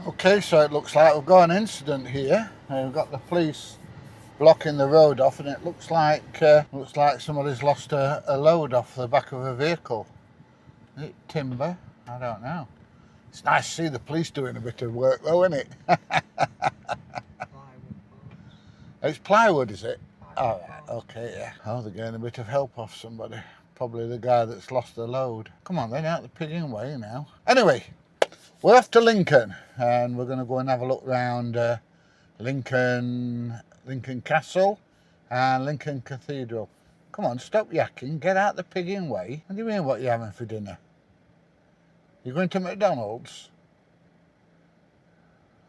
Okay, so it looks like we've got an incident here. We've got the police blocking the road off, and it looks like somebody's lost a load off the back of a vehicle. Is it timber? I don't know. It's nice to see the police doing a bit of work though, isn't it? It's plywood, is it? All right, okay, yeah. Oh, they're getting a bit of help off somebody. Probably the guy that's lost the load. Come on then, out the pigeon way now. Anyway, we're off to Lincoln, and we're going to go and have a look round Lincoln Castle and Lincoln Cathedral. Come on, stop yakking, get out the pigeon way. What do you mean, what are you having for dinner? You going to McDonald's?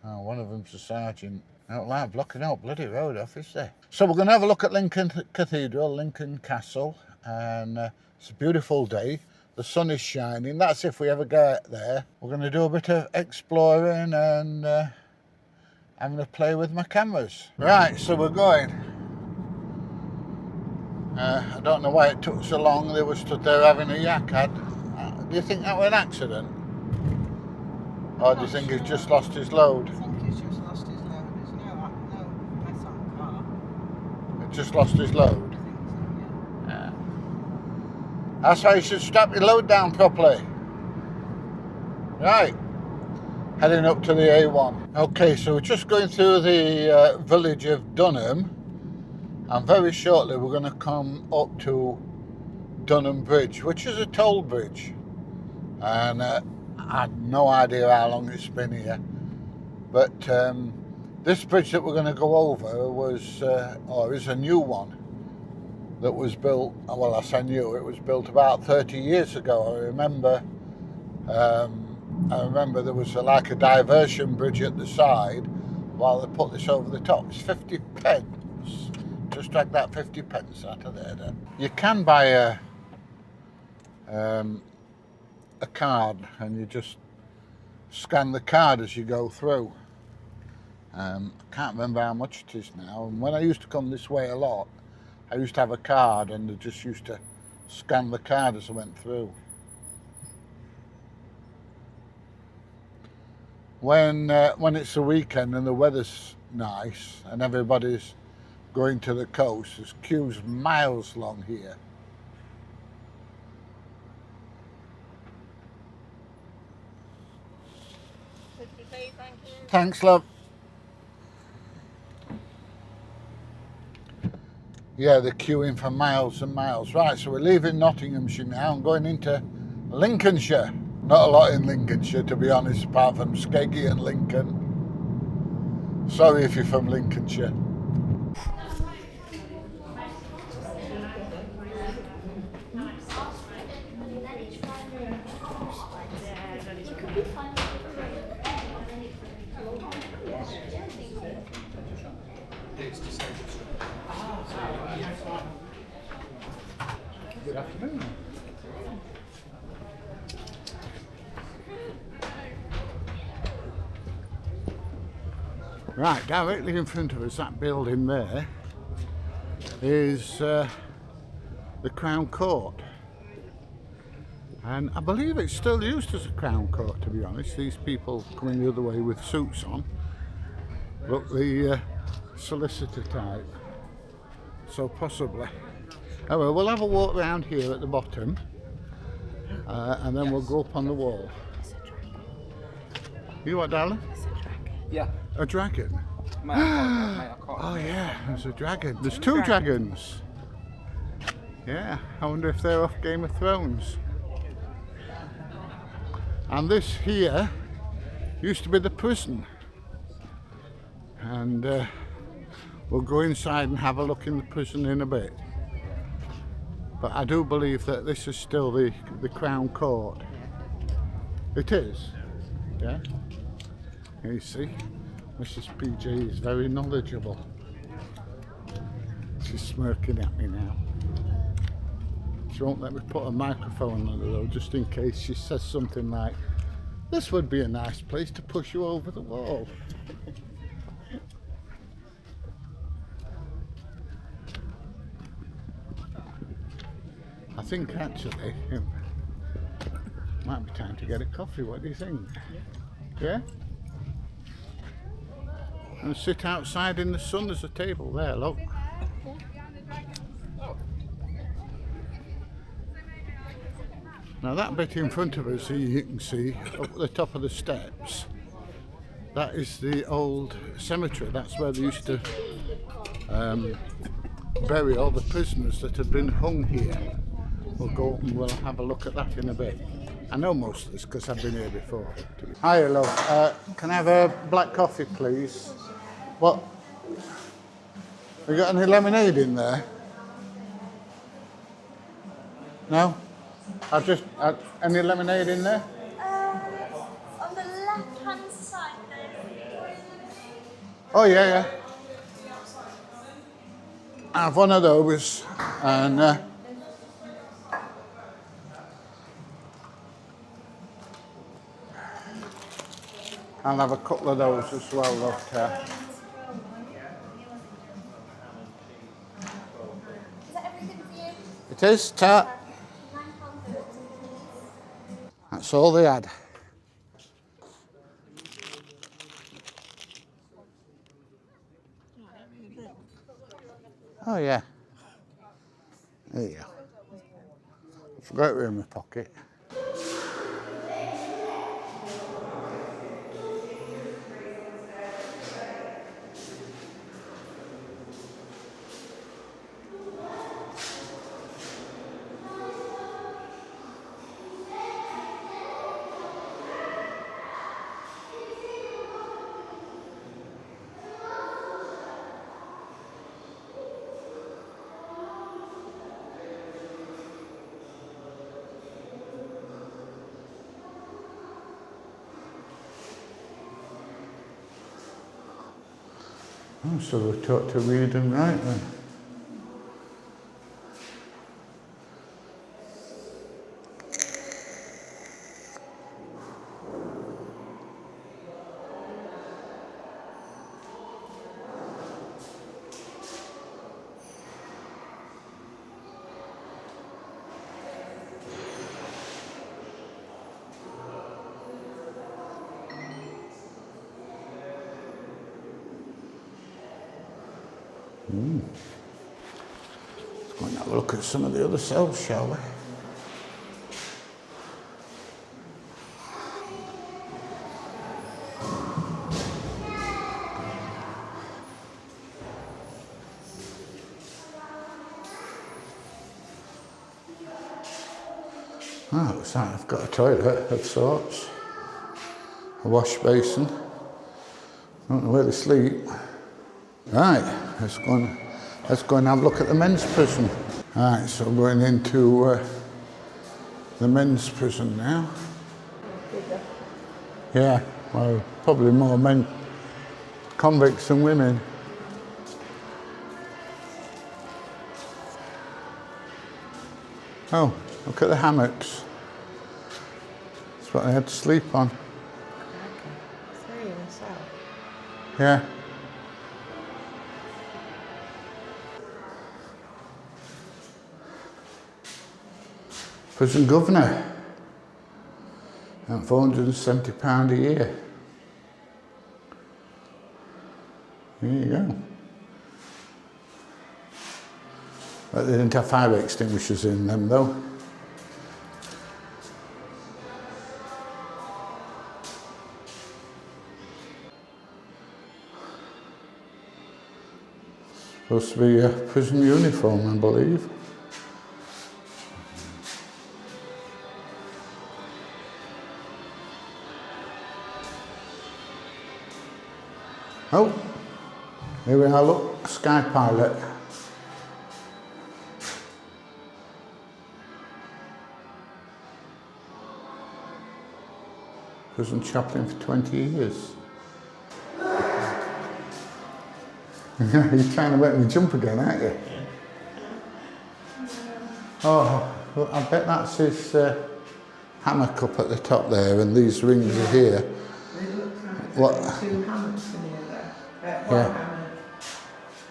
Oh, one of them's a sergeant. I don't like blocking out bloody road off, is there? So we're going to have a look at Lincoln Cathedral, Lincoln Castle, and it's a beautiful day. The sun is shining. That's if we ever get there. We're going to do a bit of exploring and having a play with my cameras. Right, so we're going. I don't know why it took so long. They were stood there having a yak. Do you think that was an accident? Or do you think he's just lost his load? I think he's just lost his load. There's no mess on the car. He just lost his load? I think so, yeah. That's how you should strap your load down properly. Right. Heading up to the A1. Okay, so we're just going through the village of Dunham. And very shortly we're going to come up to Dunham Bridge, which is a toll bridge. And I had no idea how long it's been here. But this bridge that we're going to go over was, or is a new one that was built, well, I say new, it was built about 30 years ago. I remember there was like a diversion bridge at the side while they put this over the top. It's 50 pence. Just drag that 50 pence out of there then. You can buy a card, and you just scan the card as you go through. I can't remember how much it is now. And when I used to come this way a lot, I used to have a card, and I just used to scan the card as I went through. When it's a weekend and the weather's nice and everybody's going to the coast, there's queues miles long here. Thanks, love. Yeah, they're queuing for miles and miles. Right, so we're leaving Nottinghamshire now and going into Lincolnshire. Not a lot in Lincolnshire, to be honest, apart from Skeggy and Lincoln. Sorry if you're from Lincolnshire. Good afternoon. Right, directly in front of us, that building there, is the Crown Court. And I believe it's still used as a Crown Court, to be honest. These people coming the other way with suits on look the solicitor type. So possibly. Anyway, we'll have a walk around here at the bottom, and then we'll go up on the wall. You what, darling? Yeah. A dragon? Mate, I can't. Oh yeah, there's a dragon. There's two dragons. Yeah, I wonder if they're off Game of Thrones. And this here used to be the prison. And we'll go inside and have a look in the prison in a bit. But I do believe that this is still the Crown Court. It is? Yeah? You see, Mrs. PG is very knowledgeable. She's smirking at me now. She won't let me put a microphone on her though, just in case she says something like, "This would be a nice place to push you over the wall." I think actually it might be time to get a coffee. What do you think? Yeah? and sit outside in the sun. There's a table there, look. Now that bit in front of us here, you can see up at the top of the steps, that is the old cemetery. That's where they used to bury all the prisoners that had been hung here. We'll go up and we'll have a look at that in a bit. I know most of this because I've been here before. Hi, love. Can I have a black coffee, please? What? Have you got any lemonade in there? No? Any lemonade in there? On the left-hand side there. Oh, yeah. I have one of those, and I'll have a couple of those as well, love. Is that everything for you? It is, Ta. That's all they had. Oh, yeah. There you go. I forgot it was in my pocket. Oh, so we're taught to read and write then. Let's go and have a look at some of the other cells, shall we? Oh, looks like I've got a toilet of sorts, a wash basin. I don't know where they sleep. Right, let's go and have a look at the men's prison. Right, so we're going into the men's prison now. Yeah, well, probably more men, convicts than women. Oh, look at the hammocks. That's what they had to sleep on. Three in a cell. Yeah. Prison governor, and £470 a year. There you go. But they didn't have fire extinguishers in them though. Supposed to be a prison uniform, I believe. Oh, here we are, look, Sky Pilot. Prison chaplain for 20 years. You're trying to make me jump again, aren't you? Oh, well, I bet that's his hammock up at the top there, and these rings are here. It looks like What? two hammocks in here there. Yeah. One hammock.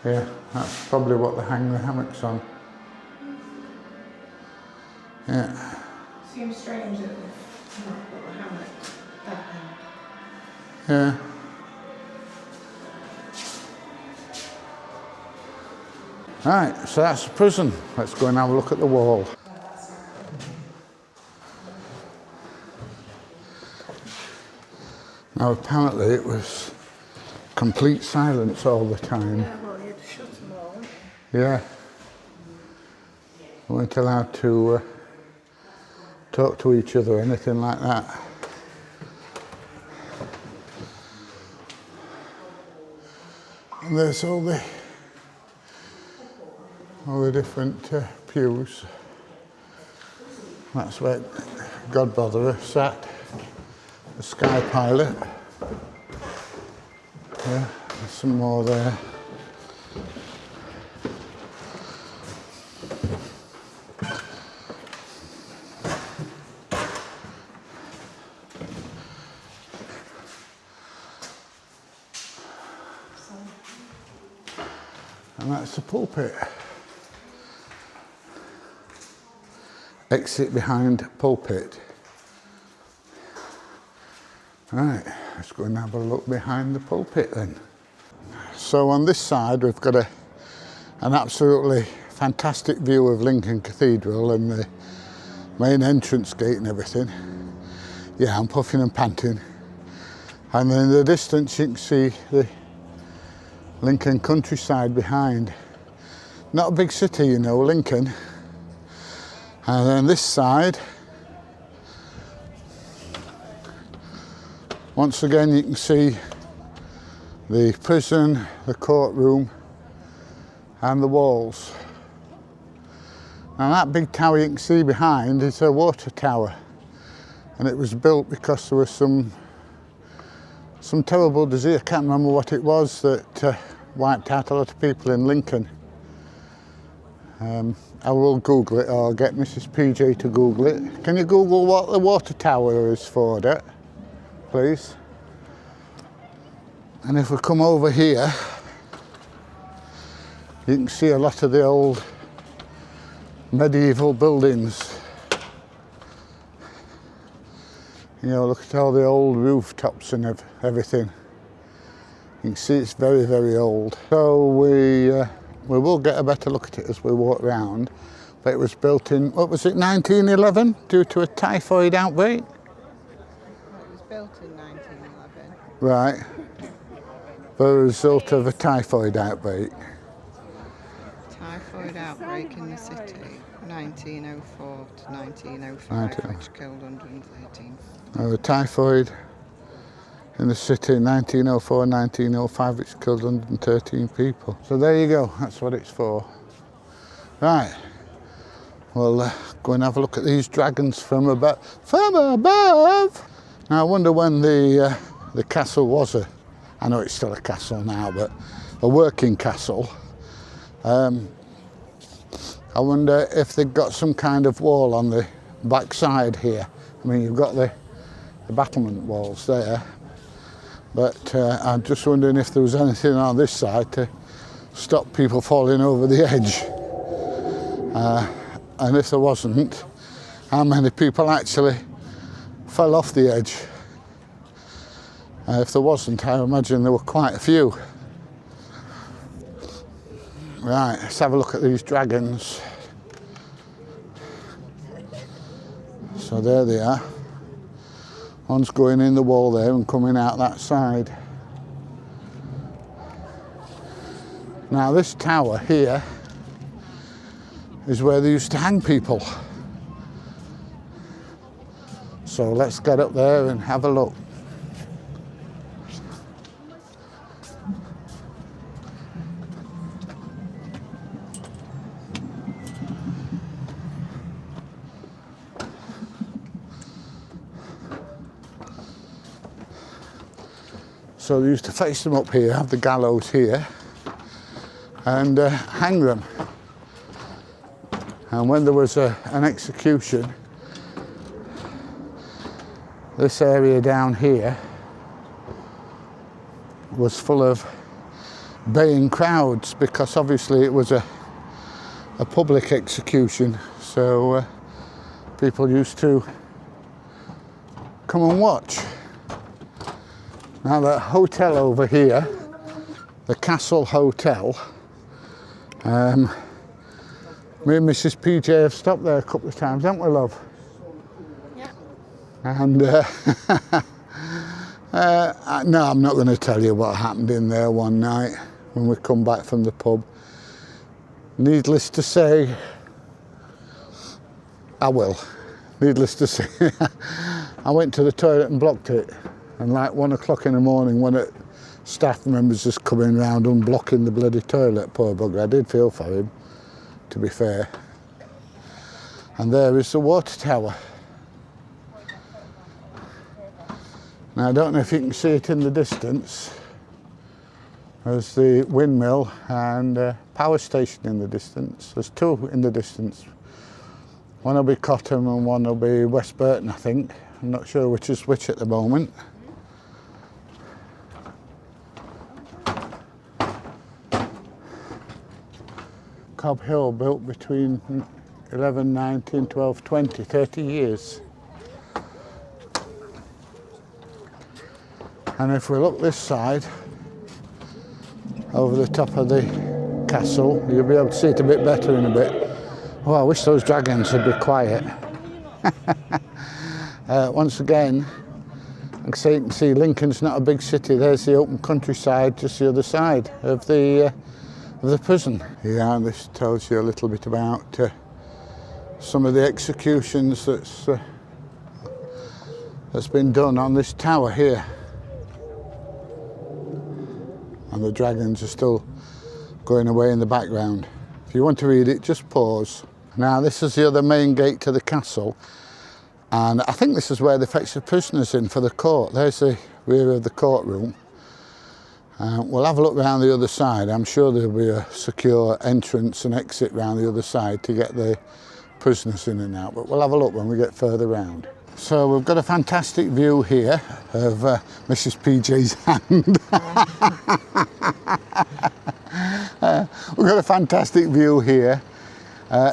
Yeah, that's probably what they hang the hammocks on. Yeah. Seems strange that they've not put the hammock that end. Yeah. Right, so that's the prison. Let's go and have a look at the wall. Now apparently it was complete silence all the time. Yeah, well, you'd shut them all. Yeah. We weren't allowed to talk to each other or anything like that. And there's all the different pews. That's where Godbotherer sat, the Sky Pilot. Yeah, there's some more there. And that's the pulpit. Exit behind pulpit. Right, let's go and have a look behind the pulpit then. So on this side we've got an absolutely fantastic view of Lincoln Cathedral and the main entrance gate and everything. Yeah, I'm puffing and panting. And then in the distance you can see the Lincoln countryside behind. Not a big city, you know, Lincoln. And then this side, once again you can see the prison, the courtroom and the walls. Now that big tower you can see behind is a water tower, and it was built because there was some terrible disease, I can't remember what it was, that wiped out a lot of people in Lincoln. I will Google it, or get Mrs. PJ to Google it. Can you Google what the water tower is for, Dad, please? And if we come over here, you can see a lot of the old medieval buildings. You know, look at all the old rooftops and everything. You can see it's very, very old. So we will get a better look at it as we walk round. But it was built in, what was it, 1911, due to a typhoid outbreak? It was built in 1911. Right. But a result of a typhoid outbreak. Typhoid outbreak in the city, 1904 to 1905, which killed 113. Typhoid in the city, 1904, 1905, which killed 113 people. So there you go, that's what it's for. Right, we'll go and have a look at these dragons from above. From above! Now I wonder when the castle was I know it's still a castle now, but a working castle. I wonder if they've got some kind of wall on the back side here. I mean, you've got the battlement walls there, but I'm just wondering if there was anything on this side to stop people falling over the edge. And if there wasn't, how many people actually fell off the edge? If there wasn't, I imagine there were quite a few. Right, let's have a look at these dragons. So there they are. One's going in the wall there and coming out that side. Now this tower here is where they used to hang people. So let's get up there and have a look. So they used to face them up here, have the gallows here, and hang them. And when there was an execution, this area down here was full of baying crowds, because obviously it was a public execution, so people used to come and watch. Now the hotel over here, the Castle Hotel, Me and Mrs. PJ have stopped there a couple of times, haven't we, love? Yeah. And no, I'm not going to tell you what happened in there one night when we come back from the pub. Needless to say, I will. Needless to say, I went to the toilet and blocked it. And like 1 o'clock in the morning, one of staff members just coming round unblocking the bloody toilet, poor bugger. I did feel for him, to be fair. And there is the water tower. Now I don't know if you can see it in the distance. There's the windmill and power station in the distance. There's two in the distance. One will be Cottam and one will be West Burton, I think. I'm not sure which is which at the moment. Cobb Hill, built between 1119, 1220, 30 years. And if we look this side, over the top of the castle, you'll be able to see it a bit better in a bit. Oh, I wish those dragons would be quiet. Once again, like I say, you can see Lincoln's not a big city. There's the open countryside, just the other side of the prison. Yeah, and this tells you a little bit about some of the executions that's been done on this tower here. And the dragons are still going away in the background. If you want to read it, just pause. Now this is the other main gate to the castle, and I think this is where they fetch the prisoners in for the court. There's the rear of the courtroom. We'll have a look round the other side. I'm sure there'll be a secure entrance and exit round the other side to get the prisoners in and out, but we'll have a look when we get further round. So we've got a fantastic view here of Mrs. PJ's hand. We've got a fantastic view here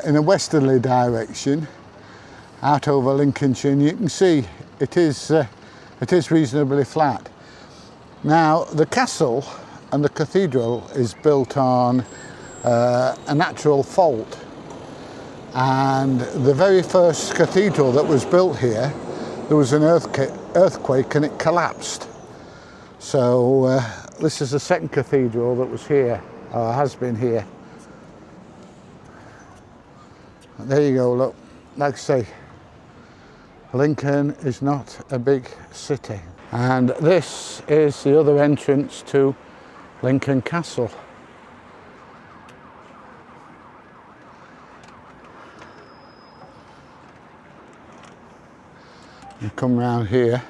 in a westerly direction out over Lincolnshire, and you can see it is reasonably flat. Now the castle and the cathedral is built on a natural fault, and the very first cathedral that was built here, there was an earthquake and it collapsed. So this is the second cathedral that was here, or has been here. There you go, look, like I say, Lincoln is not a big city. And this is the other entrance to Lincoln Castle. You come round here,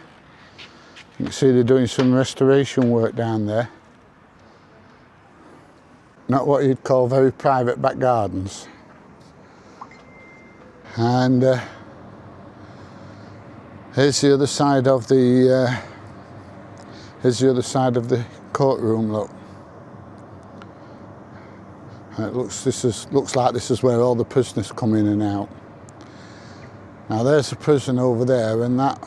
you can see they're doing some restoration work down there. Not what you'd call very private back gardens. And here's the other side of the courtroom. Look, and it looks like this is where all the prisoners come in and out. Now there's the prison over there, and that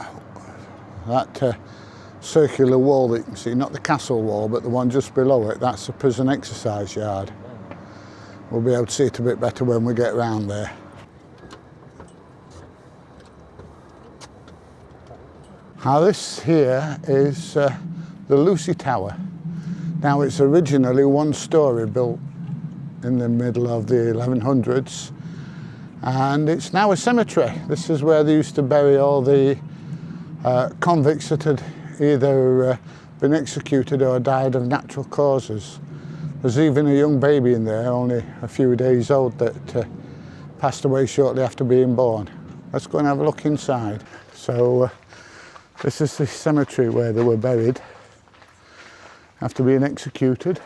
circular wall that you can see, not the castle wall, but the one just below it, that's the prison exercise yard. We'll be able to see it a bit better when we get round there. Now this here is the Lucy Tower. Now it's originally one story, built in the middle of the 1100s, and it's now a cemetery. This is where they used to bury all the convicts that had either been executed or died of natural causes. There's even a young baby in there, only a few days old, that passed away shortly after being born. Let's go and have a look inside. So this is the cemetery where they were buried after being executed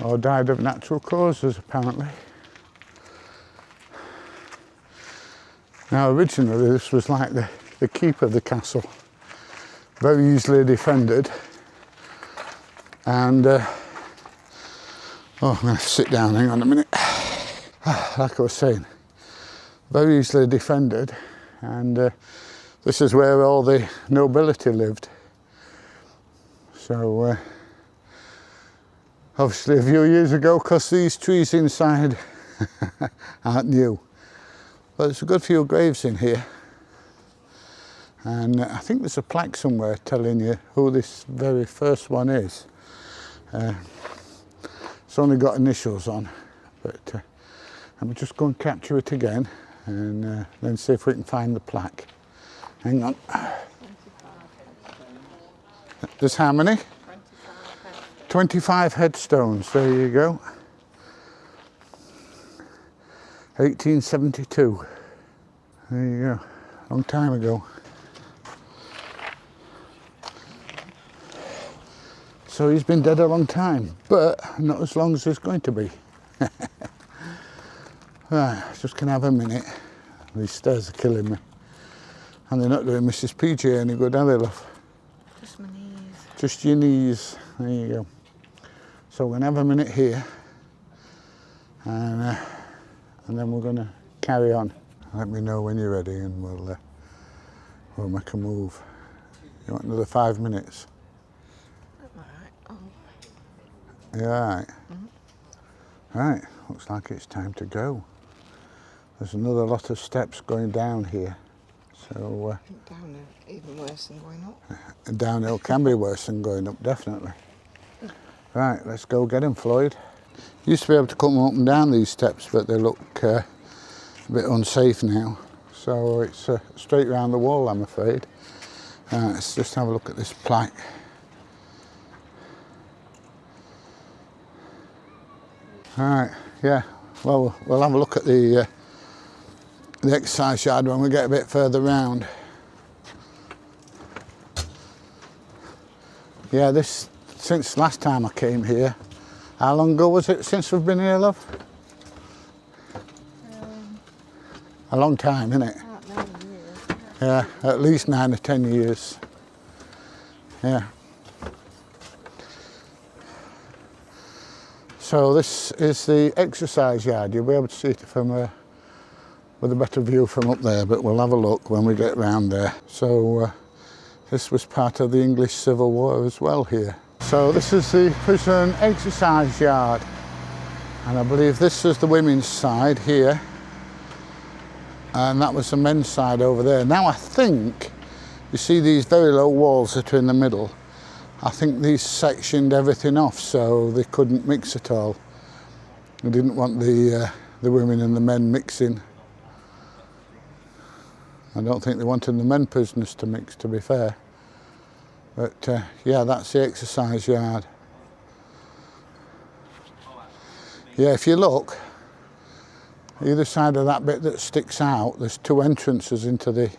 or died of natural causes, apparently. Now originally this was like the keep of the castle, very easily defended, and oh, I'm going to sit down, hang on a minute. Like I was saying, very easily defended, and this is where all the nobility lived. So Obviously a few years ago, because these trees inside aren't new. But there's a good few graves in here. And I think there's a plaque somewhere telling you who this very first one is. It's only got initials on, but let me just go and capture it again and then see if we can find the plaque. Hang on. There's how many? 25 headstones, there you go. 1872. There you go, long time ago. So he's been dead a long time, but not as long as he's going to be. Right, just gonna have a minute. These stairs are killing me. And they're not doing Mrs. PJ any good, are they, love? Just my knees. Just your knees, there you go. So we're gonna have a minute here, and then we're gonna carry on. Let me know when you're ready and we'll make a move. You want another 5 minutes? You all right? Right, looks like it's time to go. There's another lot of steps going down here. So Downhill, even worse than going up. downhill can be worse than going up, definitely. Right, let's go get him, Floyd. Used to be able to come up and down these steps, but they look a bit unsafe now. So it's straight round the wall, I'm afraid. Let's just have a look at this plaque. Alright, yeah, well, we'll have a look at the exercise yard when we get a bit further round. Yeah, this, since last time I came here, how long ago was it since we've been here, love? A long time, isn't it? About 9 years. Yeah, at least 9 or 10 years. Yeah. So this is the exercise yard. You'll be able to see it from with a better view from up there, but we'll have a look when we get round there. So this was part of the English Civil War as well here. So this is the prison exercise yard, and I believe this is the women's side here, and that was the men's side over there. Now I think, you see these very low walls that are in the middle, I think these sectioned everything off so they couldn't mix at all. They didn't want the women and the men mixing. I don't think they wanted the men prisoners to mix, to be fair. But yeah, that's the exercise yard. Yeah, if you look, either side of that bit that sticks out, there's 2 entrances into the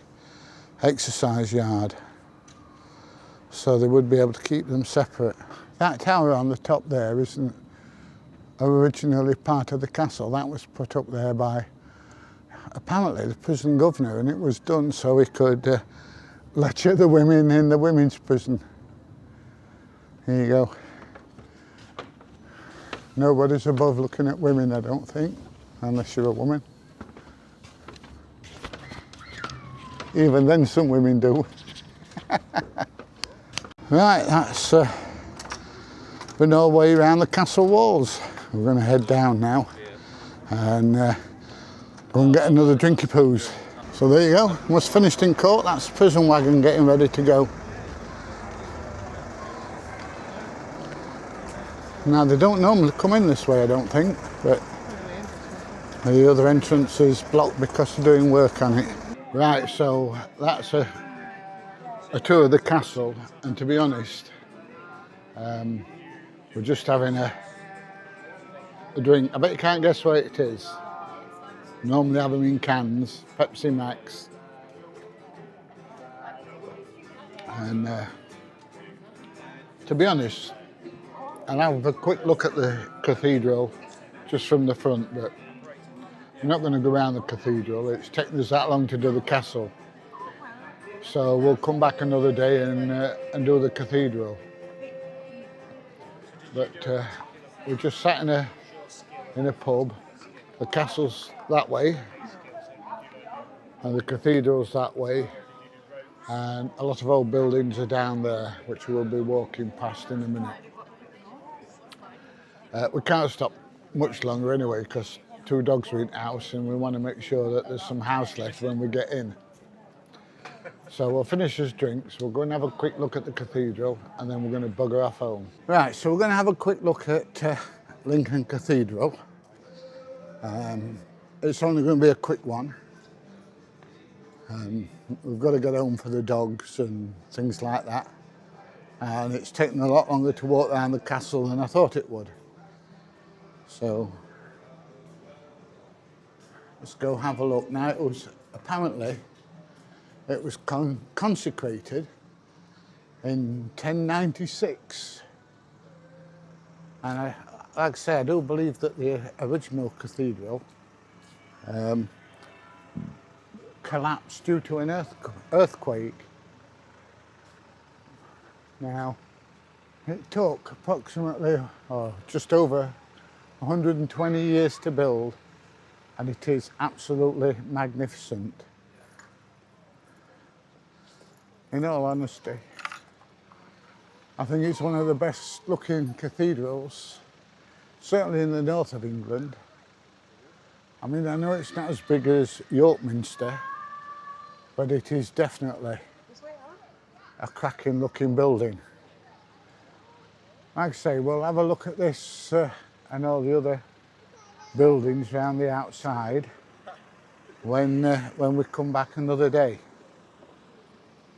exercise yard. So they would be able to keep them separate. That tower on the top there isn't originally part of the castle. That was put up there by, apparently, the prison governor, and it was done so he could lecture the women in the women's prison. Here you go. Nobody's above looking at women, I don't think, unless you're a woman. Even then, some women do. Right, that's been all the way around the castle walls. We're going to head down now and go and get another drinky poos. So there you go, was finished in court. That's the prison wagon getting ready to go. Now they don't normally come in this way, I don't think, but the other entrance is blocked because they're doing work on it. Right, so that's a tour of the castle, and to be honest, we're just having a drink. I bet you can't guess what it is. Normally have them in cans, Pepsi Max. And to be honest, I'll have a quick look at the cathedral just from the front, but we're not going to go around the cathedral. It's taken us that long to do the castle. So we'll come back another day and do the cathedral. But we just sat in a pub. The castle's that way, and the cathedral's that way, and a lot of old buildings are down there, which we'll be walking past in a minute. We can't stop much longer anyway because 2 dogs are in the house and we want to make sure that there's some house left when we get in. So we'll finish his drinks, we'll go and have a quick look at the cathedral and then we're going to bugger off home. Right, so we're going to have a quick look at Lincoln Cathedral. It's only going to be a quick one. We've got to get home for the dogs and things like that. And it's taken a lot longer to walk around the castle than I thought it would. So let's go have a look. Now it was apparently consecrated in 1096. And like I say, I do believe that the original cathedral collapsed due to an earthquake. Now, it took approximately, just over 120 years to build, and it is absolutely magnificent. In all honesty, I think it's one of the best looking cathedrals, certainly in the north of England. I mean, I know it's not as big as York Minster, but it is definitely a cracking looking building. Like I say, we'll have a look at this and all the other buildings around the outside when we come back another day.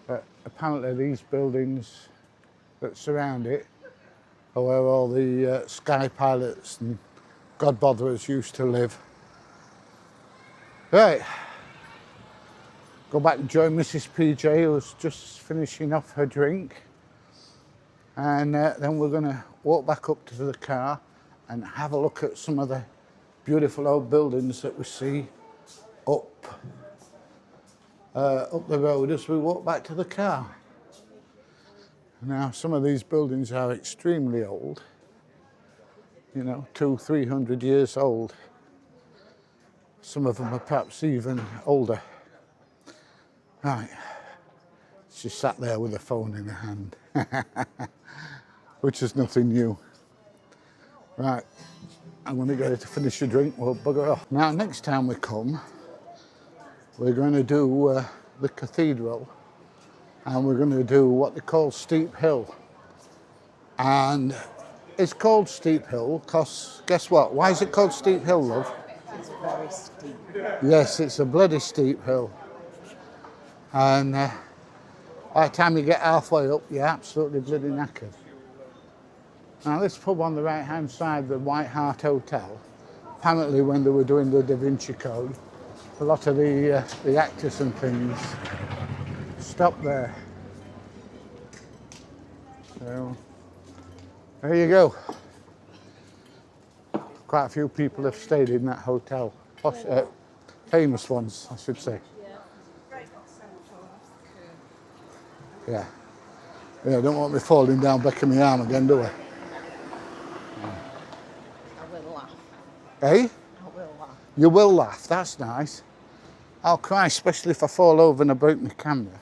But apparently these buildings that surround it are where all the sky pilots and godbotherers used to live. Right, go back and join Mrs. PJ, who's just finishing off her drink. And then we're going to walk back up to the car and have a look at some of the beautiful old buildings that we see up the road as we walk back to the car. Now, some of these buildings are extremely old, you know, 200-300 years old. Some of them are perhaps even older. Right, she sat there with a phone in her hand, which is nothing new. Right, I'm going to get her to finish her drink, we'll bugger off. Now, next time we come, we're going to do the cathedral, and we're going to do what they call Steep Hill. And it's called Steep Hill because, guess what? Why is it called Steep Hill, love? It's very steep. Yes, it's a bloody steep hill. And by the time you get halfway up, you're absolutely bloody knackered. Now, this pub on the right-hand side, the White Hart Hotel, apparently when they were doing the Da Vinci Code, a lot of the actors and things stopped there. So, there you go. Quite a few people have stayed in that hotel. Famous ones, I should say. Yeah. Yeah, don't want me falling down back of my arm again, do I? I will laugh. Eh? I will laugh. You will laugh, that's nice. I'll cry, especially if I fall over and I break my camera.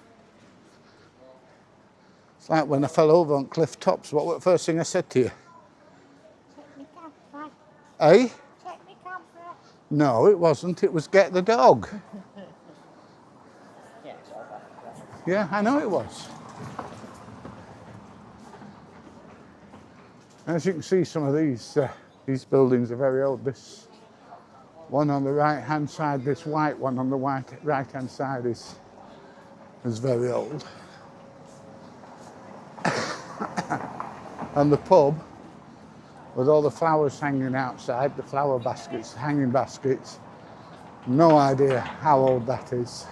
It's like when I fell over on Cliff Tops. What was the first thing I said to you? Check me camera. Eh? Check me camera. No, it wasn't. It was get the dog. Yeah, I know it was. As you can see, some of these buildings are very old. This one on the right-hand side, this white one on the right-hand side is very old. And the pub, with all the flowers hanging outside, the flower baskets, hanging baskets, no idea how old that is.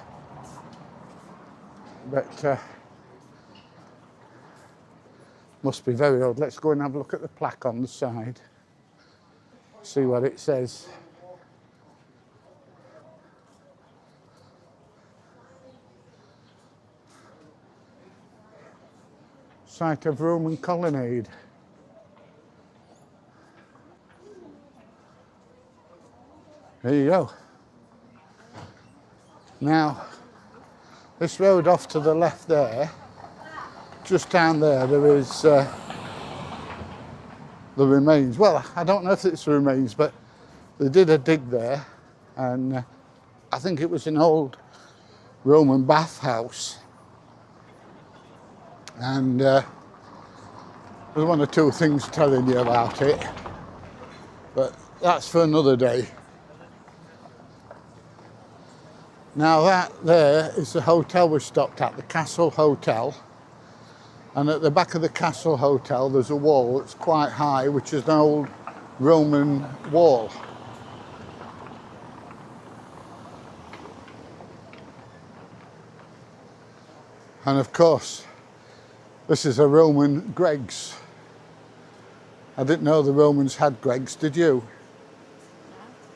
But must be very old. Let's go and have a look at the plaque on the side, see what it says. Site of Roman colonnade. There you go. Now, this road off to the left there, just down there, there is the remains. Well, I don't know if it's the remains, but they did a dig there, and I think it was an old Roman bathhouse. And there's one or two things telling you about it, but that's for another day. Now that there is the hotel we stopped at, the Castle Hotel. And at the back of the Castle Hotel there's a wall that's quite high, which is an old Roman wall. And of course, this is a Roman Greggs. I didn't know the Romans had Greggs, did you?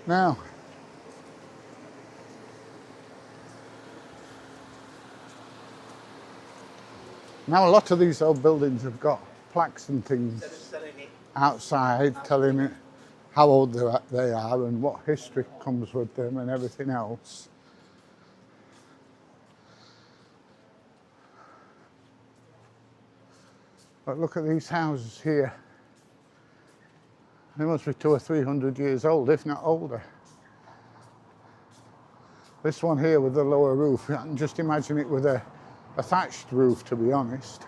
No. Now a lot of these old buildings have got plaques and things outside telling it how old they are and what history comes with them and everything else. But look at these houses here. They must be 200 or 300 years old, if not older. This one here with the lower roof, I can just imagine it with a thatched roof, to be honest.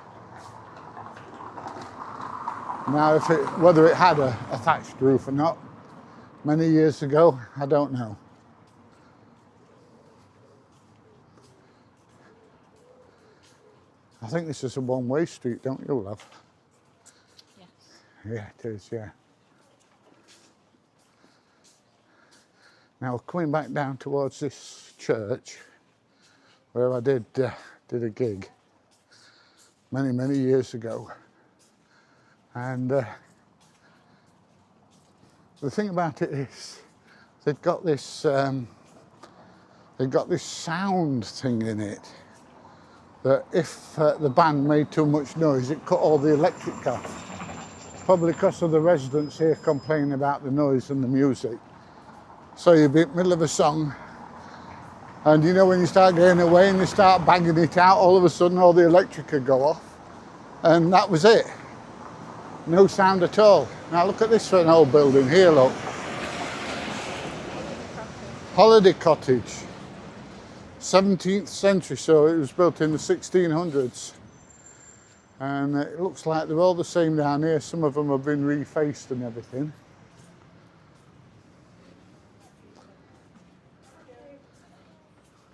Now, whether it had a thatched roof or not, many years ago, I don't know. I think this is a one-way street, don't you, love? Yes. Yeah, it is, yeah. Now, coming back down towards this church, where I did a gig many years ago, and the thing about it is they've got this sound thing in it that if the band made too much noise, it cut all the electric off, probably because of the residents here complaining about the noise and the music. So you'd be in the middle of a song, and you know when you start getting away and you start banging it out, all of a sudden all the electric could go off, and that was it. No sound at all. Now look at this for an old building here, look. Holiday cottage. 17th century, so it was built in the 1600s. And it looks like they're all the same down here. Some of them have been refaced and everything.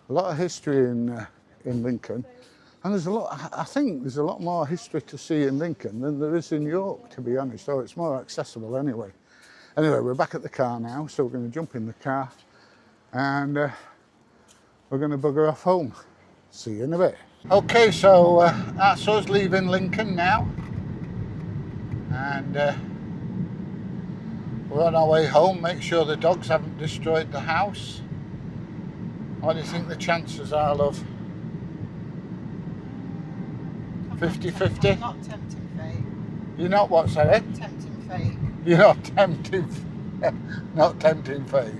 A lot of history in Lincoln, and there's a lot. I think there's a lot more history to see in Lincoln than there is in York, to be honest. So it's more accessible anyway. Anyway, we're back at the car now, so we're going to jump in the car, and we're going to bugger off home. See you in a bit. Okay, so that's us leaving Lincoln now, and we're on our way home. Make sure the dogs haven't destroyed the house. What do you think the chances are, love? 50-50? I'm not tempting fate. You're not what, sorry? Tempting fate. You're not tempting fate.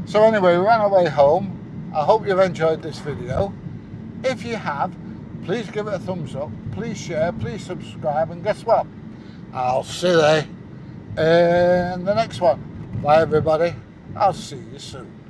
So anyway, we're on our way home. I hope you've enjoyed this video. If you have, please give it a thumbs up, please share, please subscribe, and guess what? I'll see you in the next one. Bye everybody. I'll see you soon.